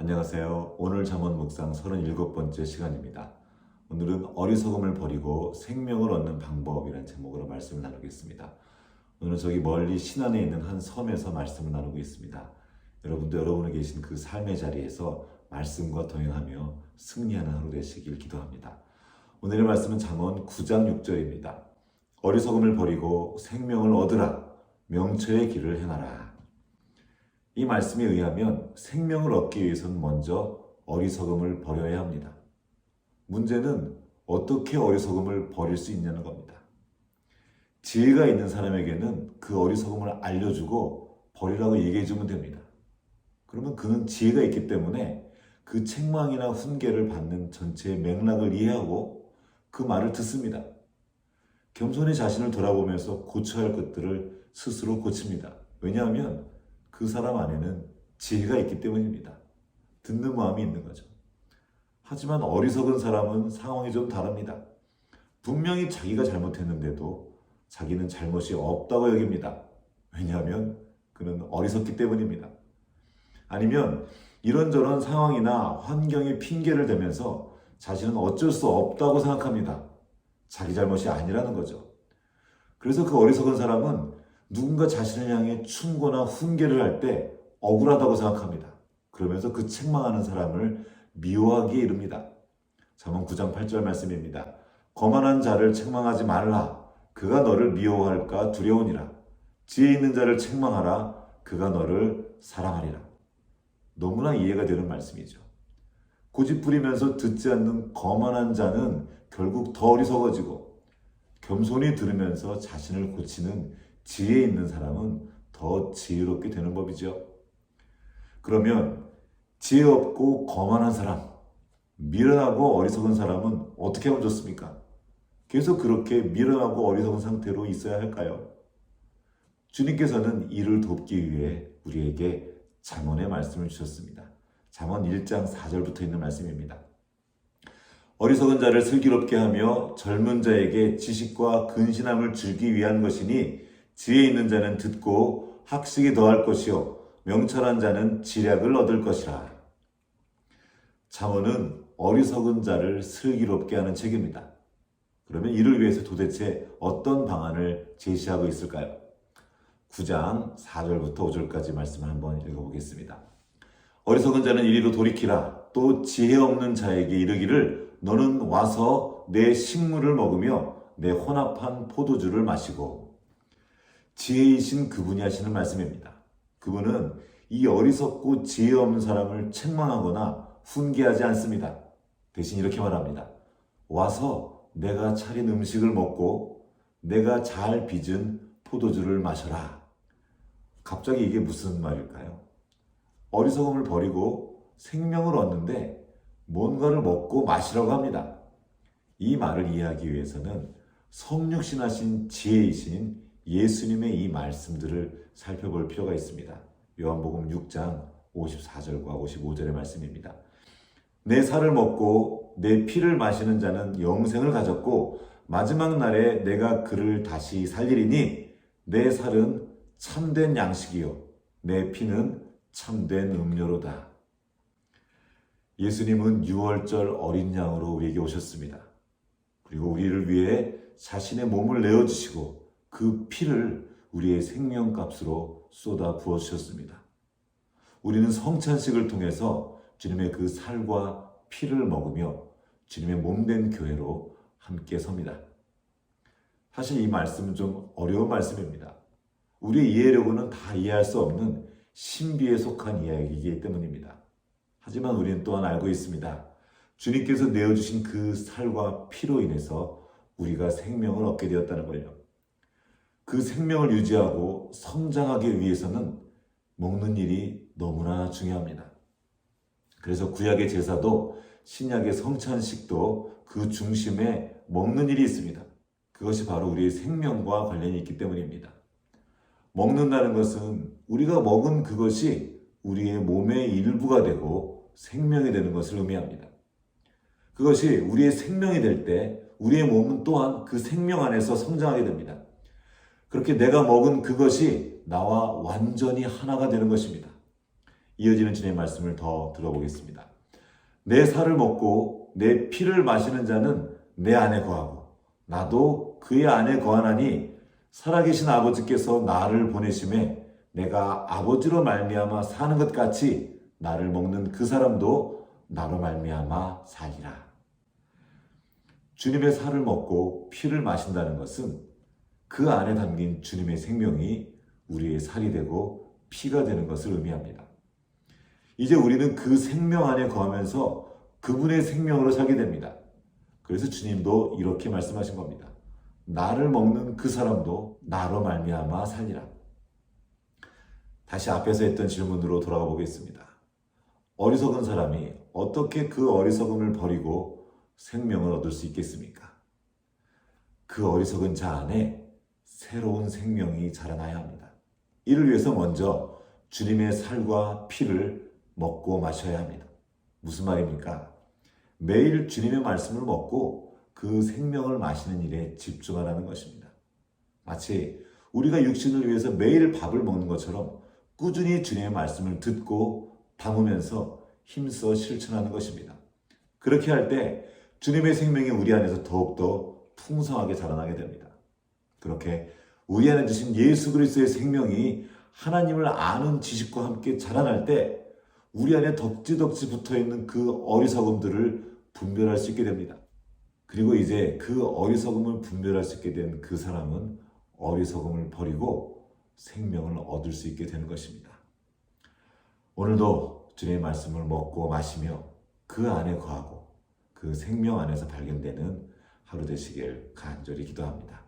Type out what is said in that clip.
안녕하세요. 오늘 잠언 묵상 37번째 시간입니다. 오늘은 어리석음을 버리고 생명을 얻는 방법이라는 제목으로 말씀을 나누겠습니다. 오늘은 저기 멀리 신안에 있는 한 섬에서 말씀을 나누고 있습니다. 여러분도 여러분이 계신 그 삶의 자리에서 말씀과 동행하며 승리하는 하루 되시길 기도합니다. 오늘의 말씀은 잠언 9장 6절입니다. 어리석음을 버리고 생명을 얻으라. 명철의 길을 행하라. 이 말씀에 의하면 생명을 얻기 위해서는 먼저 어리석음을 버려야 합니다. 문제는 어떻게 어리석음을 버릴 수 있냐는 겁니다. 지혜가 있는 사람에게는 그 어리석음을 알려주고 버리라고 얘기해주면 됩니다. 그러면 그는 지혜가 있기 때문에 그 책망이나 훈계를 받는 전체의 맥락을 이해하고 그 말을 듣습니다. 겸손히 자신을 돌아보면서 고쳐야 할 것들을 스스로 고칩니다. 왜냐하면 그 사람 안에는 지혜가 있기 때문입니다. 듣는 마음이 있는 거죠. 하지만 어리석은 사람은 상황이 좀 다릅니다. 분명히 자기가 잘못했는데도 자기는 잘못이 없다고 여깁니다. 왜냐하면 그는 어리석기 때문입니다. 아니면 이런저런 상황이나 환경에 핑계를 대면서 자신은 어쩔 수 없다고 생각합니다. 자기 잘못이 아니라는 거죠. 그래서 그 어리석은 사람은 누군가 자신을 향해 충고나 훈계를 할 때 억울하다고 생각합니다. 그러면서 그 책망하는 사람을 미워하기에 이릅니다. 잠언 9장 8절 말씀입니다. 거만한 자를 책망하지 말라. 그가 너를 미워할까 두려우니라. 지혜 있는 자를 책망하라. 그가 너를 사랑하리라. 너무나 이해가 되는 말씀이죠. 고집 부리면서 듣지 않는 거만한 자는 결국 더 어리석어지고 겸손히 들으면서 자신을 고치는 지혜 있는 사람은 더 지혜롭게 되는 법이죠. 그러면 지혜 없고 거만한 사람, 미련하고 어리석은 사람은 어떻게 하면 좋습니까? 계속 그렇게 미련하고 어리석은 상태로 있어야 할까요? 주님께서는 이를 돕기 위해 우리에게 잠언의 말씀을 주셨습니다. 잠언 1장 4절부터 있는 말씀입니다. 어리석은 자를 슬기롭게 하며 젊은 자에게 지식과 근신함을 주기 위한 것이니 지혜 있는 자는 듣고 학식이 더할 것이요 명철한 자는 지략을 얻을 것이라. 잠언은 어리석은 자를 슬기롭게 하는 책입니다. 그러면 이를 위해서 도대체 어떤 방안을 제시하고 있을까요? 9장 4절부터 5절까지 말씀을 한번 읽어보겠습니다. 어리석은 자는 이리로 돌이키라. 또 지혜 없는 자에게 이르기를 너는 와서 내 식물을 먹으며 내 혼합한 포도주를 마시고. 지혜이신 그분이 하시는 말씀입니다. 그분은 이 어리석고 지혜 없는 사람을 책망하거나 훈계하지 않습니다. 대신 이렇게 말합니다. 와서 내가 차린 음식을 먹고 내가 잘 빚은 포도주를 마셔라. 갑자기 이게 무슨 말일까요? 어리석음을 버리고 생명을 얻는데 뭔가를 먹고 마시라고 합니다. 이 말을 이해하기 위해서는 성육신하신 지혜이신 예수님의 이 말씀들을 살펴볼 필요가 있습니다. 요한복음 6장 54절과 55절의 말씀입니다. 내 살을 먹고 내 피를 마시는 자는 영생을 가졌고 마지막 날에 내가 그를 다시 살리리니 내 살은 참된 양식이요 내 피는 참된 음료로다. 예수님은 유월절 어린 양으로 우리에게 오셨습니다. 그리고 우리를 위해 자신의 몸을 내어주시고 그 피를 우리의 생명값으로 쏟아 부어주셨습니다. 우리는 성찬식을 통해서 주님의 그 살과 피를 먹으며 주님의 몸된 교회로 함께 섭니다. 사실 이 말씀은 좀 어려운 말씀입니다. 우리의 이해력으로는 다 이해할 수 없는 신비에 속한 이야기이기 때문입니다. 하지만 우리는 또한 알고 있습니다. 주님께서 내어주신 그 살과 피로 인해서 우리가 생명을 얻게 되었다는 걸요. 그 생명을 유지하고 성장하기 위해서는 먹는 일이 너무나 중요합니다. 그래서 구약의 제사도 신약의 성찬식도 그 중심에 먹는 일이 있습니다. 그것이 바로 우리의 생명과 관련이 있기 때문입니다. 먹는다는 것은 우리가 먹은 그것이 우리의 몸의 일부가 되고 생명이 되는 것을 의미합니다. 그것이 우리의 생명이 될 때 우리의 몸은 또한 그 생명 안에서 성장하게 됩니다. 그렇게 내가 먹은 그것이 나와 완전히 하나가 되는 것입니다. 이어지는 주님의 말씀을 더 들어보겠습니다. 내 살을 먹고 내 피를 마시는 자는 내 안에 거하고 나도 그의 안에 거하나니 살아계신 아버지께서 나를 보내심에 내가 아버지로 말미암아 사는 것 같이 나를 먹는 그 사람도 나로 말미암아 살리라. 주님의 살을 먹고 피를 마신다는 것은 그 안에 담긴 주님의 생명이 우리의 살이 되고 피가 되는 것을 의미합니다. 이제 우리는 그 생명 안에 거하면서 그분의 생명으로 살게 됩니다. 그래서 주님도 이렇게 말씀하신 겁니다. 나를 먹는 그 사람도 나로 말미암아 살리라. 다시 앞에서 했던 질문으로 돌아가 보겠습니다. 어리석은 사람이 어떻게 그 어리석음을 버리고 생명을 얻을 수 있겠습니까? 그 어리석은 자 안에 새로운 생명이 자라나야 합니다. 이를 위해서 먼저 주님의 살과 피를 먹고 마셔야 합니다. 무슨 말입니까? 매일 주님의 말씀을 먹고 그 생명을 마시는 일에 집중하라는 것입니다. 마치 우리가 육신을 위해서 매일 밥을 먹는 것처럼 꾸준히 주님의 말씀을 듣고 담으면서 힘써 실천하는 것입니다. 그렇게 할 때 주님의 생명이 우리 안에서 더욱더 풍성하게 자라나게 됩니다. 그렇게 우리 안에 주신 예수 그리스도의 생명이 하나님을 아는 지식과 함께 자라날 때 우리 안에 덕지덕지 붙어있는 그 어리석음들을 분별할 수 있게 됩니다. 그리고 이제 그 어리석음을 분별할 수 있게 된 그 사람은 어리석음을 버리고 생명을 얻을 수 있게 되는 것입니다. 오늘도 주님의 말씀을 먹고 마시며 그 안에 거하고 그 생명 안에서 발견되는 하루 되시길 간절히 기도합니다.